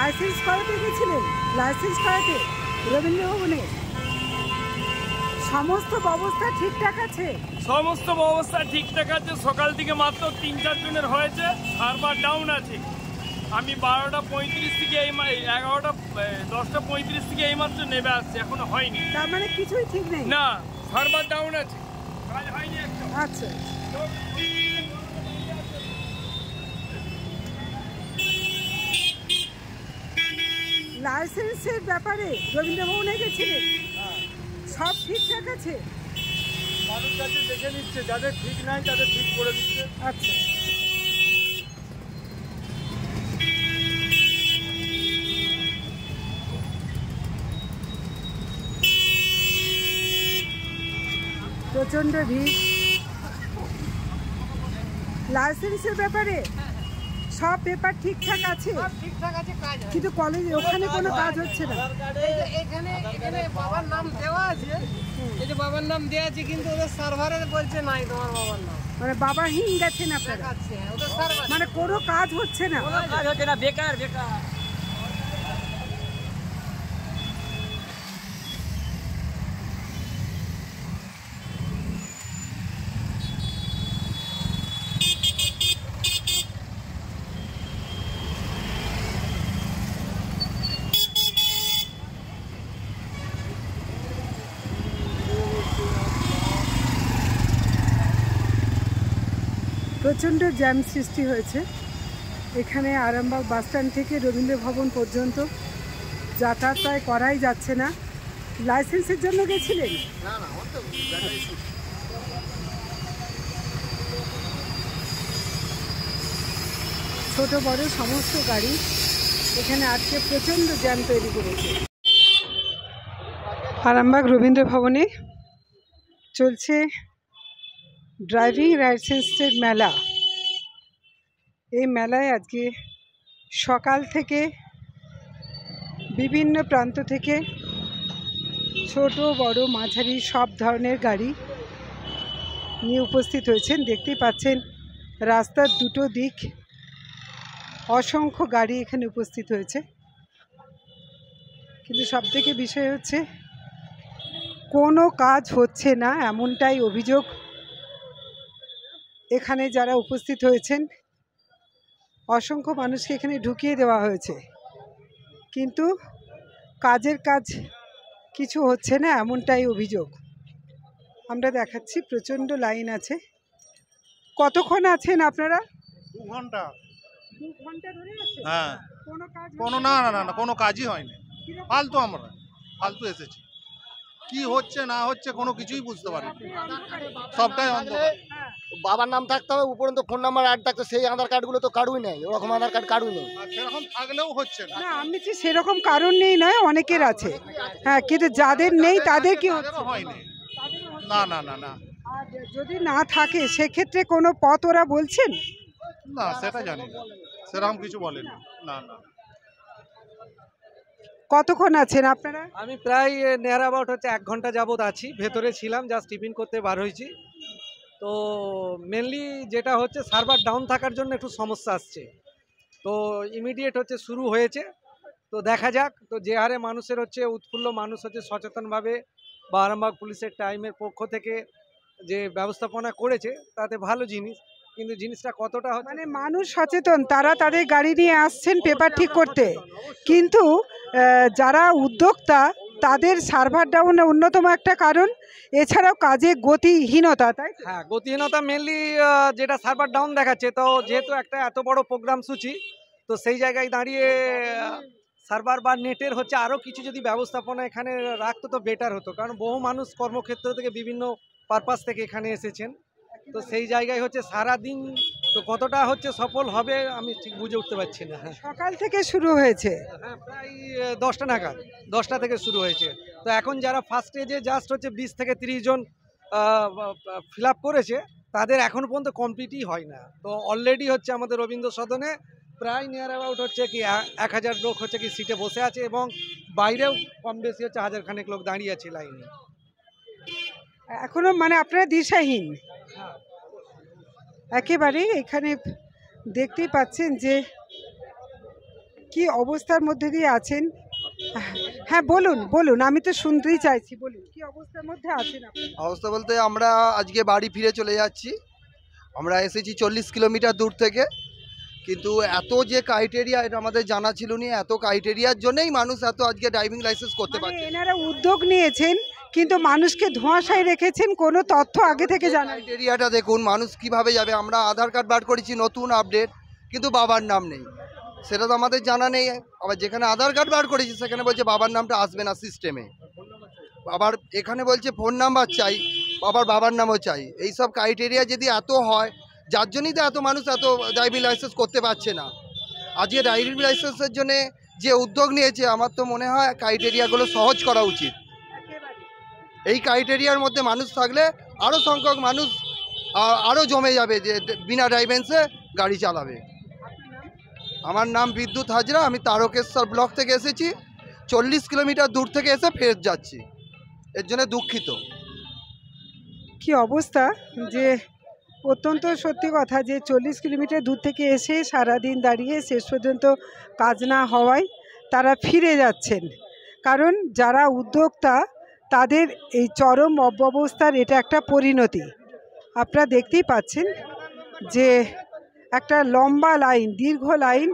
Licence করাতে গেছিলেন? Licence করাতে রবীন্দ্র ভবনে সমস্ত ব্যবস্থা ঠিকঠাক আছে? সমস্ত ব্যবস্থা ঠিকঠাক আছে। সকাল থেকে মাত্র 3-4 জনের হয়েছে, সার্ভার ডাউন আছে। আমি 12:35 থেকে 10:35 থেকে এইমাত্র নেমে আসছি, এখনো হয়নি। তার মানে কিছুই ঠিক নেই? না, সার্ভার ডাউন আছে, কাজ হয়নি একদম। আচ্ছা, লাইসেন্সের ব্যাপারে রবীন্দ্র ভবনে গেছিলেন? সব ঠিকঠাক আছে? মানুষ কাছে দেখে নিচ্ছে, যাদের ঠিক নাই তাদের ঠিক করে দিচ্ছে। আচ্ছা, প্রচন্ড ভিড়। লাইসেন্সের ব্যাপারে সব পেপার ঠিকঠাক আছে? ঠিকঠাক আছে, কাজ হয়। কিন্তু কলেজে ওখানে কোনো কাজ হচ্ছে না। এখানে বাবার নাম দেওয়া আছে, এই যে বাবার নাম দেওয়া আছে, কিন্তু ওদের সার্ভারে বলছে নাই তোমার বাবার নাম। মানে বাবাহীন গেছেন আপনারা? দেখাচ্ছে, ওদের সার্ভার মানে কোনো কাজ হচ্ছে না? কোনো কাজ হচ্ছে না, বেকার বেকার। প্রচণ্ড জ্যাম সৃষ্টি হয়েছে এখানে। আরামবাগ বাসস্ট্যান্ড থেকে রবীন্দ্র ভবন পর্যন্ত যাতায়াত প্রায় করাই যাচ্ছে না। লাইসেন্সের জন্য গেছিলেন? ছোট বড় সমস্ত গাড়ি এখানে আজকে প্রচণ্ড জ্যাম তৈরি করেছে। আরামবাগ রবীন্দ্র ভবনে চলছে ড্রাইভিং লাইসেন্সের মেলা। এই মেলায় আজকে সকাল থেকে বিভিন্ন প্রান্ত থেকে ছোট বড় মাঝারি সব ধরনের গাড়ি নিয়ে উপস্থিত হয়েছেন। দেখতেই পাচ্ছেন রাস্তার দুটো দিক অসংখ্য গাড়ি এখানে উপস্থিত হয়েছে। কিন্তু সবথেকে বিষয় হচ্ছে কোনো কাজ হচ্ছে না, এমনটাই অভিযোগ এখানে যারা উপস্থিত হয়েছেন। অসংখ্য মানুষকে এখানে ঢুকিয়ে দেওয়া হয়েছে, কিন্তু কাজের কাজ কিছু হচ্ছে না, এমনটাই অভিযোগ। আমরা দেখাচ্ছি প্রচণ্ড লাইন আছে। কতক্ষণ আছেন আপনারা? 2 ঘন্টা। 2 ঘন্টা ধরে আছে? হ্যাঁ, কোনো কাজ কোনো না না না কোনো কাজই হয়নি। ফালতু আমরা ফালতু এসেছি। কি হচ্ছে না হচ্ছে কোনো কিছুই বুঝতে পারি না, সবটাই অন্ধকার। বাবার নাম থাকতে হবে, উপরন্ত ফোন নাম্বার অ্যাড থাকতে, সেই আধার কার্ডগুলো তো কারুই নেই, ওরকম আধার কার্ড কারুই নেই। আর সেরকম থাকলেও হচ্ছে না। না, আমি যে সেরকম কারণ নেই নয়, অনেকের আছে। হ্যাঁ, কিন্তু যাদের নেই তাদের কি হচ্ছে? তাদেরও হয়নি। না না না না আর যদি না থাকে সেক্ষেত্রে কোনো পথ ওরা বলছেন? না, সেটা জানি না, সেরকম কিছু বলেনি। না না। কতক্ষণ আছেন আপনারা? আমি প্রায় নিয়ার অ্যাবাউট 1 ঘন্টা যাবত আছি, ভেতরে ছিলাম, জাস্ট টিফিন করতে বার হয়েছি। তো মেনলি যেটা হচ্ছে সার্ভার ডাউন থাকার জন্য একটু সমস্যা আসছে। তো ইমিডিয়েট শুরু হয়েছে। তো দেখা যাক। তো যে হারে মানুষের উৎফুল্ল মানুষ সচেতনভাবে বা আরামবাগ পুলিশের টাইমের পক্ষ থেকে যে ব্যবস্থাপনা করেছে তাতে ভালো জিনিস, কিন্তু জিনিসটা কতটা মানে মানুষ সচেতন, তারা তাদের গাড়ি নিয়ে আসছেন পেপার ঠিক করতে, কিন্তু যারা উদ্যোক্তা তাদের সার্ভার ডাউনে অন্যতম একটা কারণ, এছাড়াও কাজে গতিহীনতা। তাই হ্যাঁ, গতিহীনতা মেনলি যেটা সার্ভার ডাউন দেখাচ্ছে। তো যেহেতু একটা এত বড় প্রোগ্রাম সূচি, তো সেই জায়গায় দাঁড়িয়ে সার্ভার বা নেটের আরও কিছু যদি ব্যবস্থাপনা এখানে রাখতো তো বেটার হতো, কারণ বহু মানুষ কর্মক্ষেত্র থেকে বিভিন্ন পারপাস থেকে এখানে এসেছেন। তো সেই জায়গায় সারাদিন তো কতটা সফল হবে আমি ঠিক বুঝে উঠতে পারছি না। সকাল থেকে শুরু হয়েছে? হ্যাঁ, প্রায় 10টা নাগাদ, 10টা থেকে শুরু হয়েছে। তো এখন যারা ফার্স্ট স্টেজে জাস্ট 20 থেকে 30 জন ফিল আপ করেছে, তাদের এখনো পর্যন্ত কমপ্লিটই হয় না। তো অলরেডি আমাদের রবীন্দ্র সদনে প্রায় নিয়ার অ্যাবাউট 1000 লোক কি সিটে বসে আছে, এবং বাইরেও কম বেশি 1000 খানেক লোক দাঁড়িয়ে আছে লাইনে। এখনো মানে আপনারা দিশাহীন একেবারে। এখানে দেখতেই পাচ্ছেন যে কি অবস্থার মধ্যে দিয়ে আছেন? হ্যাঁ বলুন বলুন, আমি তো শুনতেই চাইছি, বলুন কি অবস্থার মধ্যে আছেন আপনি? অবস্থা বলতে আমরা আজকে বাড়ি ফিরে চলে যাচ্ছি। আমরা এসেছি 40 কিলোমিটার দূর থেকে, কিন্তু এত যে ক্রাইটেরিয়া এটা আমাদের জানা ছিল না। এত ক্রাইটেরিয়ার জন্যই মানুষ এত আজকে ড্রাইভিং লাইসেন্স করতে মানে পারছে। এনারা উদ্যোগ নিয়েছেন কিন্তু মানুষকে ধোঁয়াশায় রেখেছেন, কোনো তথ্য আগে থেকে জানা নেই। ক্রাইটেরিয়াটা দেখুন, মানুষ কিভাবে যাবে। আমরা আধার কার্ড বার করেছি নতুন আপডেট, কিন্তু বাবার নাম নেই, সেটা তো আমাদের জানা নেই। আবার যেখানে আধার কার্ড বার করেছি সেখানে বলছে বাবার নামটা আসবে না সিস্টেমে। আবার এখানে বলছে ফোন নাম্বার চাই, বাবার নামও চাই। এইসব ক্রাইটেরিয়া যদি এত হয়, যার জন্যই তো এত মানুষ এত ড্রাইভিং লাইসেন্স করতে পারছে না। আজকে ড্রাইভিং লাইসেন্সের জন্য যে উদ্যোগ নিয়েছে, আমার তো মনে হয় ক্রাইটেরিয়াগুলো সহজ করা উচিত। এই ক্রাইটেরিয়ার মধ্যে মানুষ থাকলে আরও সংখ্যক মানুষ আরও জমে যাবে যে বিনা ড্রাইভেন্সে গাড়ি চালাবে। আমার নাম বিদ্যুৎ হাজরা, আমি তারকেশ্বর ব্লক থেকে এসেছি। 40 কিলোমিটার দূর থেকে এসে ফেরত যাচ্ছি, এর জন্য দুঃখিত। কি অবস্থা, যে অত্যন্ত সত্যি কথা যে 40 কিলোমিটার দূর থেকে এসে সারাদিন দাঁড়িয়ে শেষ পর্যন্ত কাজ না হওয়ায় তারা ফিরে যাচ্ছেন। কারণ যারা উদ্যোক্তা তাদের এই চরম অব্যবস্থার এটা একটা পরিণতি। আপনারা দেখতেই পাচ্ছেন যে একটা লম্বা লাইন, দীর্ঘ লাইন,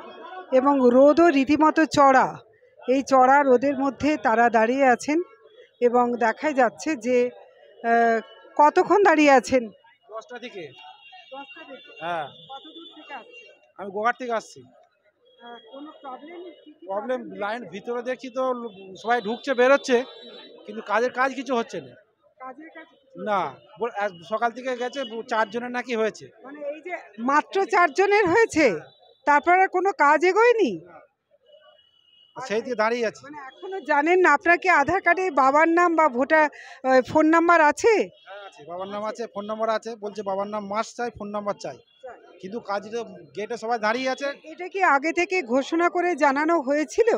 এবং রোদও রীতিমতো চড়া। এই চড়া রোদের মধ্যে তারা দাঁড়িয়ে আছেন এবং দেখা যাচ্ছে যে কতক্ষণ দাঁড়িয়ে আছেন? 10টা থেকে। হ্যাঁ, আমি গোঘাট থেকে আসছি। প্রবলেম লাইন ভিতরে দেখছি তো সবাই ঢুকছে বেরোচ্ছে, কিন্তু কাজ কিছু হচ্ছে না। না, সকাল থেকে গেছে 4 জনের নাকি হয়েছে। মানে এই যে মাত্র 4 জনের হয়েছে, তারপরে কোনো কাজ এগোয়নি, সেই থেকে দাঁড়িয়ে আছে। মানে এখনো জানেন না আপনার কি আধার কার্ডে বাবার নাম বা ভোটার ফোন নাম্বার আছে? হ্যাঁ আছে, বাবার নাম আছে, ফোন নাম্বার আছে। বলছে বাবার নাম মাস্ট চাই, ফোন নাম্বার চাই, কিন্তু কাজ তো গেটে সবাই দাঁড়িয়ে আছে। এটা কি আগে থেকে ঘোষণা করে জানানো হয়েছিল?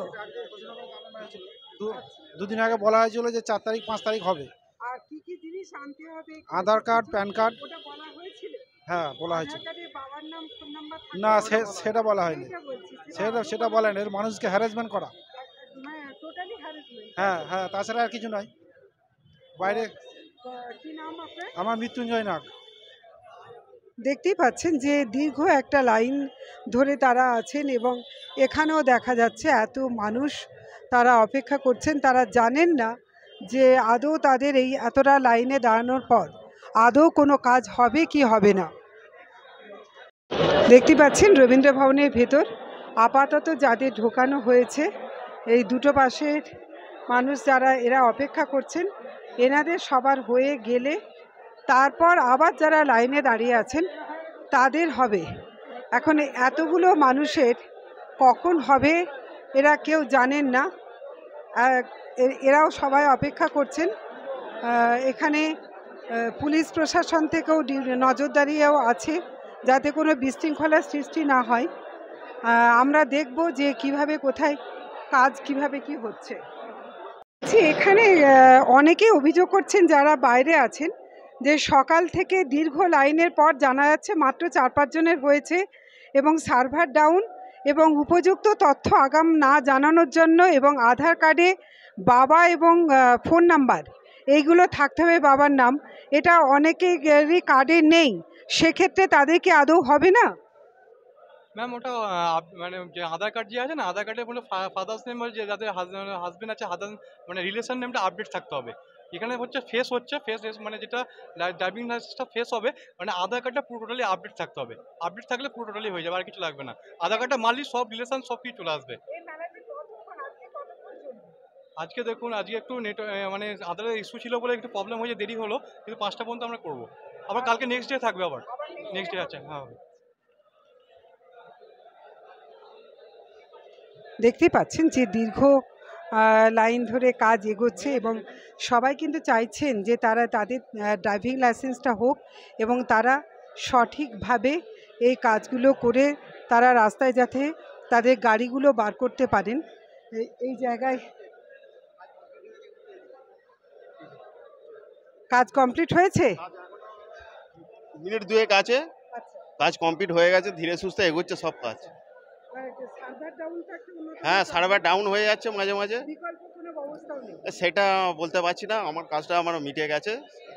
দুদিন আগে বলা হয়েছিল যে 4 তারিখ 5 তারিখ হবে। আর কি কি জিনিস আনতে হবে? আধার কার্ড, প্যান কার্ড। ওটা বলা হয়েছিল? হ্যাঁ বলা হয়েছিল। আধার কার্ডে বাবার নাম ফোন নাম্বার না, সেটা বলা হয়নি। সেটা বলেন, এর মানুষকে হ্যারাসমেন্ট করা। মানে টোটালি হ্যারাসমেন্ট। হ্যাঁ, তাছাড়া আর কিছু নয়। বাইরে। কি নাম আপনার? আমার মৃত্যুঞ্জয় নাগ। দেখতেই পাচ্ছেন যে দীর্ঘ একটা লাইন ধরে তারা আছেন এবং এখানেও দেখা যাচ্ছে এত মানুষ তারা অপেক্ষা করছেন। তারা জানেন না যে আদৌ তাদের এই এতটা লাইনে দাঁড়ানোর পর আদৌ কোনো কাজ হবে কি হবে না। দেখতে পাচ্ছেন রবীন্দ্র ভবনের ভেতর আপাতত যাদের ঢোকানো হয়েছে, এই দুটো পাশের মানুষ যারা এরা অপেক্ষা করছেন, এনাদের সবার হয়ে গেলে তারপর আবার যারা লাইনে দাঁড়িয়ে আছেন তাদের হবে। এখন এতগুলো মানুষের কখন হবে এরা কেউ জানেন না, এরাও সবাই অপেক্ষা করছেন। এখানে পুলিশ প্রশাসন থেকেও নজরদারিও আছে যাতে কোনো বিশৃঙ্খলার সৃষ্টি না হয়। আমরা দেখব যে কিভাবে কোথায় কাজ কিভাবে কি হচ্ছে। এখানে অনেকেই অভিযোগ করছেন যারা বাইরে আছেন যে সকাল থেকে দীর্ঘ লাইনের পর জানা যাচ্ছে মাত্র 4-5 জনের হয়েছে এবং সার্ভার ডাউন এবং উপযুক্ত তথ্য আগাম না জানানোর জন্য এবং আধার কার্ডে বাবা এবং ফোন নাম্বার এইগুলো থাকতে হবে, বাবার নাম, এটা অনেকেরই কার্ডে নেই। সেক্ষেত্রে তাদের কি আদৌ হবে না? ম্যাম ওটা মানে যে আধার কার্ড যে আছে না, আধার কার্ডে বলে ফাদার্স নেম যে যাদের হাজবেন্ড আছে মানে রিলেশন নেমটা আপডেট থাকতে হবে। এখানে হচ্ছে ফেস মানে যেটা ড্রাইভিং লাইসেন্সটা ফেস হবে, মানে আধার কার্ডটা পুরো টোটালি আপডেট থাকতে হবে। আপডেট থাকলে পুরো টোটালি হয়ে যাবে, আর কিছু লাগবে না। আধার কার্ডটা মারলি সব রিলেশন সব কিছু চলে আসবে। আজকে দেখুন, আজকে একটু মানে আধারের ইস্যু ছিল বলে একটু প্রবলেম হয়েছে, দেরি হলো, কিন্তু 5টা পর্যন্ত আমরা করবো। আবার কালকে নেক্সট ডে থাকবে, আবার নেক্সট ডে আছে। হ্যাঁ, দেখতেই পাচ্ছেন যে দীর্ঘ লাইন ধরে কাজ এগোচ্ছে এবং সবাই কিন্তু চাইছেন যে তারা তাদের ড্রাইভিং লাইসেন্সটা হোক এবং তারা সঠিকভাবে এই কাজগুলো করে তারা রাস্তায় যাতে তাদের গাড়িগুলো বার করতে পারেন। এই জায়গায় কাজ কমপ্লিট হয়েছে, মিনিট 2 আছে, কাজ কমপ্লিট হয়ে গেছে, ধীরে সুস্থে এগোচ্ছে সব কাজ। সার্ভার ডাউন থাকতে হ্যাঁ সার্ভার ডাউন হয়ে যাচ্ছে মাঝে মাঝে, বিকল্প কোনো ব্যবস্থাও নেই। সেটা বলতে পারছি না, আমার কাজটা আমার মিটে গেছে,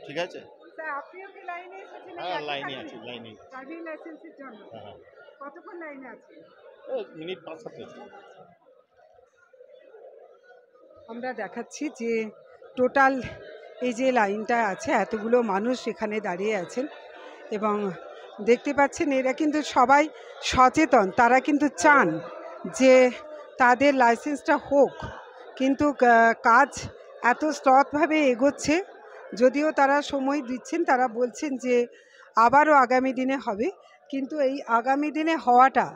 ঠিক আছে। স্যার আপনিও কি লাইনে এসেছেন? হ্যাঁ লাইনে আছি, লাইনে। ড্রাইভিং লাইসেন্সের জন্য হ্যাঁ কতক্ষণ লাইনে আছেন? মিনিট 5-7 আমরা দেখাচ্ছি যে টোটাল এই যে লাইনটা আছে এতগুলো মানুষ এখানে দাঁড়িয়ে আছেন এবং দেখতে পাচ্ছেন এরা কিন্তু সবাই সচেতন, তারা কিন্তু চান যে তাদের লাইসেন্সটা হোক, কিন্তু কাজ এত স্লথভাবে এগোচ্ছে, যদিও তারা সময় দিচ্ছেন, তারা বলছেন যে আবারও আগামী দিনে হবে, কিন্তু এই আগামী দিনে হওয়াটা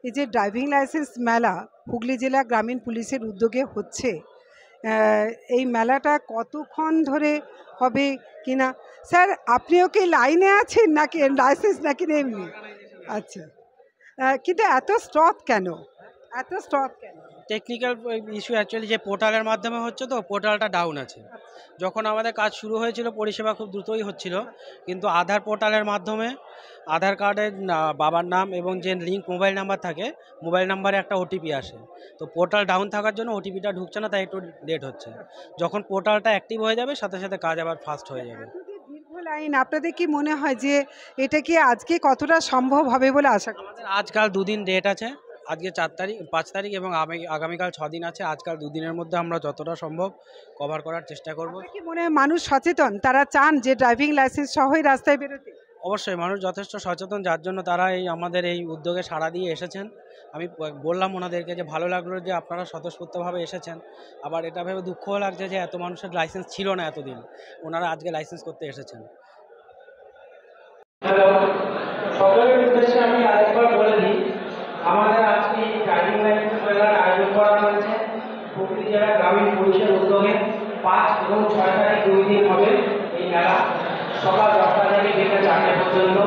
এই যে ড্রাইভিং লাইসেন্স মেলা হুগলি জেলা গ্রামীণ পুলিশের উদ্যোগে হচ্ছে, এই মেলাটা কতক্ষণ ধরে হবে কিনা। স্যার আপনিও কি লাইনে আছেন নাকি লাইসেন্স নাকি এমনি? আচ্ছা, কিন্তু এত স্ট্রথ কেন, এত স্ট্রথ কেন? টেকনিক্যাল ইস্যু অ্যাকচুয়ালি যে পোর্টালের মাধ্যমে হচ্ছে, তো পোর্টালটা ডাউন আছে। যখন আমাদের কাজ শুরু হয়েছিল পরিষেবা খুব দ্রুতই হচ্ছিল, কিন্তু আধার পোর্টালের মাধ্যমে আধার কার্ডের বাবার নাম এবং যে লিঙ্ক মোবাইল নাম্বার থাকে, মোবাইল নাম্বারে একটা ওটিপি আসে, তো পোর্টাল ডাউন থাকার জন্য ওটিপিটা ঢুকছে না, তাই একটু লেট হচ্ছে। যখন পোর্টালটা অ্যাক্টিভ হয়ে যাবে সাথে সাথে কাজ আবার ফাস্ট হয়ে যাবে। দীর্ঘ লাইন, আপনাদের কি মনে হয় যে এটা কি আজকে কতটা সম্ভব হবে বলে আশা করি? আজকাল 2 দিন ডেট আছে, আজকে 4 তারিখ 5 তারিখ এবং আগামীকাল 6 দিন আছে। আজকাল 2 দিনের মধ্যে আমরা যতটা সম্ভব কভার করার চেষ্টা করব। কি মনে হয় মানুষ সচেতন, তারা চান যে ড্রাইভিং লাইসেন্স সহই রাস্তায় বেরোতে? অবশ্যই মানুষ যথেষ্ট সচেতন, যার জন্য তারা আমাদের এই উদ্যোগে সাড়া দিয়ে এসেছেন। আমি বললাম ওনাদেরকে যে ভালো লাগলো যে আপনারা স্বতঃস্ফূর্তভাবে এসেছেন, আবার এটা ভেবে দুঃখও লাগছে যে এত মানুষের লাইসেন্স ছিল না এতদিন, ওনারা আজকে লাইসেন্স করতে এসেছেন। সকলের উদ্দেশ্যে আমি আরেকবার বলে দিই, আমাদের আজকে এই ড্রাইভিং লাইসেন্স মেলার আয়োজন করা হয়েছে হুগলি জেলা গ্রামীণ পুলিশের উদ্যোগে। 5 এবং 6 তারিখ 2 দিন হবে এই মেলা, সকাল 10টা থেকে বিকেল 4টে পর্যন্ত।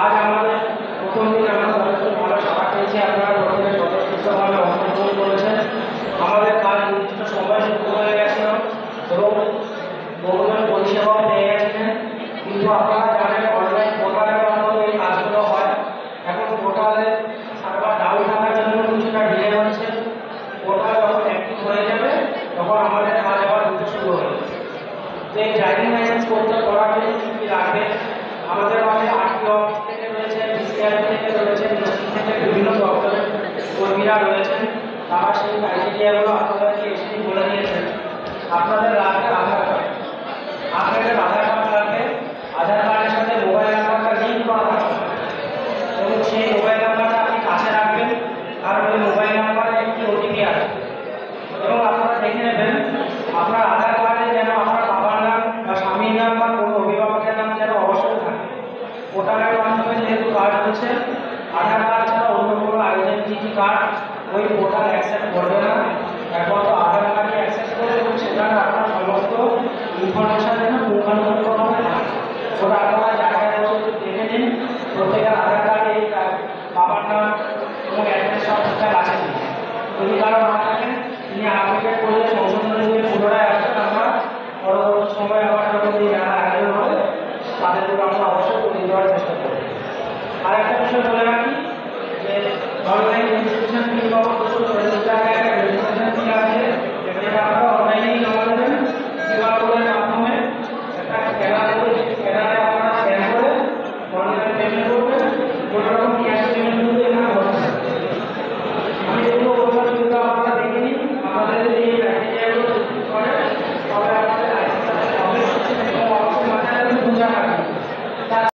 আজ আমাদের প্রথম দিন আমরা যথেষ্ট ভালো সাড়া পেয়েছি, আপনারা প্রথমে স্বতঃস্ফূর্তভাবে অংশগ্রহণ করেছেন। আমাদের কাজ নির্দিষ্ট সময় শুরু হয়ে গেছিল এবং বহুজন পরিষেবাও পেয়ে গেছিলেন, কিন্তু আপনারা জানেন অনলাইন পোর্টালের মাধ্যমে এই কাজগুলো হয়। এখন পোর্টালের সার্ভার ডাউন থাকার জন্য কিছুটা ডিলে হচ্ছে। পোর্টাল যখন অ্যাক্টিভ হয়ে যাবে তখন আমাদের কাজ আবার দ্রুত শুরু হবে। যে ড্রাইভিং লাইসেন্স করার জন্য কী কী লাগবে, আমাদের মাঝে আরটিও অফিস থেকে রয়েছে, ডিসিআর থেকে রয়েছে, ডিস্ট্রিক্ট থেকে বিভিন্ন দপ্তরের কর্মীরা রয়েছেন, তারা সেই ক্রাইটেরিয়াগুলো আপনাদেরকে এসে বলে দিয়েছেন। আপনাদের লাগবে আধার কার্ড, আপনাদের আধার কার্ড লাগবে, আধার কার্ডের সাথে মোবাইল নাম্বারটা লিঙ্ক করা থাকবে এবং সেই মোবাইল নাম্বারটা আপনি কাছে রাখবেন, কারণ ওই মোবাইল নাম্বারে একটি ওটিপি আসবে। এবং আপনারা দেখে নেবেন আপনার আধার কার্ডে যেন আপনার বাবার নাম বা স্বামীর নাম বা কোনো অভিভাবকের নাম যেন অবশ্যই থাকে। পোর্টালের মাধ্যমে যেহেতু কার্ড হচ্ছে, আধার কার্ড ছাড়া অন্য কোনো আইডেন্টিটি কার্ড ওই পোর্টাল অ্যাকসেপ্ট করবে না, একমাত্র আধার কার্ডই অ্যাকসেপ্ট করবে এবং সেখানে আপনার সমস্ত ইনফরমেশন যেন পুঙ্খানুপুঙ্খভাবে থাকে। ওটা আপনারা জায়গায় বসে দেখে নিন প্রত্যেকের আধার কার্ডে বাবার নাম এবং অ্যাড্রেস সব ঠিকঠাক আছে কিনা। যদি কারো না থাকে তিনি আপডেট করলে সংশোধনের জন্য পুনরায় আসবেন। আমরা পরবর্তী সময় আবার যখন এই মেলা আয়োজন হবে তাদের জন্য আমরা অবশ্যই করে দেওয়ার চেষ্টা করব। আরেকটা বিষয় বলে রাখি যে অনলাইন রেজিস্ট্রেশন ফি বাবদ 240 টাকা